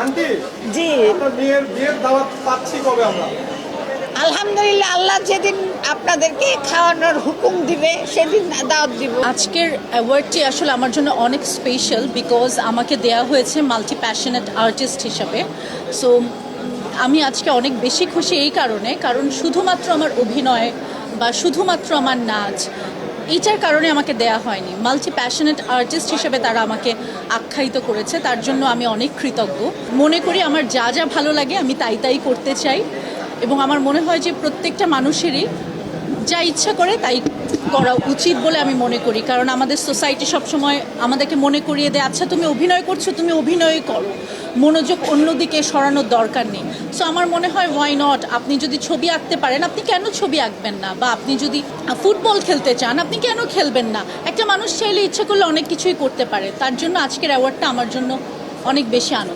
Aunty জি আপনার বিয়ের দাওয়াত পাচ্ছি কবে আমরা? আলহামদুলিল্লাহ, আল্লাহ যেদিন আপনাদেরকে খাওয়ানোর হুকুম দিবে সেদিন দাওয়াত দিব। আজকের অ্যাওয়ার্ডটি আসলে আমার জন্য অনেক স্পেশাল বিকজ আমাকে দেয়া হয়েছে মাল্টি প্যাশনেট আর্টিস্ট হিসাবে। সো আমি আজকে অনেক বেশি খুশি এই কারণ শুধুমাত্র আমার অভিনয় বা শুধুমাত্র আমার নাচ এইটার কারণে আমাকে দেয়া হয়নি, মাল্টি প্যাশনেট আর্টিস্ট হিসেবে তারা আমাকে আখ্যায়িত করেছে। তার জন্য আমি অনেক কৃতজ্ঞ। মনে করি আমার যা যা ভালো লাগে আমি তাই করতে চাই, এবং আমার মনে হয় যে প্রত্যেকটা মানুষেরই যা ইচ্ছা করে তাই করা উচিত বলে আমি মনে করি। কারণ আমাদের সোসাইটি সবসময় আমাদেরকে মনে করিয়ে দেয়, আচ্ছা তুমি অভিনয় করছো, তুমি অভিনয় করো, মনোযোগ অন্যদিকে সরানোর দরকার নেই। সো আমার মনে হয় ওয়াই নট, আপনি যদি ছবি আঁকতে পারেন আপনি কেন ছবি আঁকবেন না, বা আপনি যদি ফুটবল খেলতে চান আপনি কেন খেলবেন না। একটা মানুষ চাইলে ইচ্ছা করলে অনেক কিছুই করতে পারে। তার জন্য আজকের অ্যাওয়ার্ডটা আমার জন্য অনেক বেশি আনন্দ।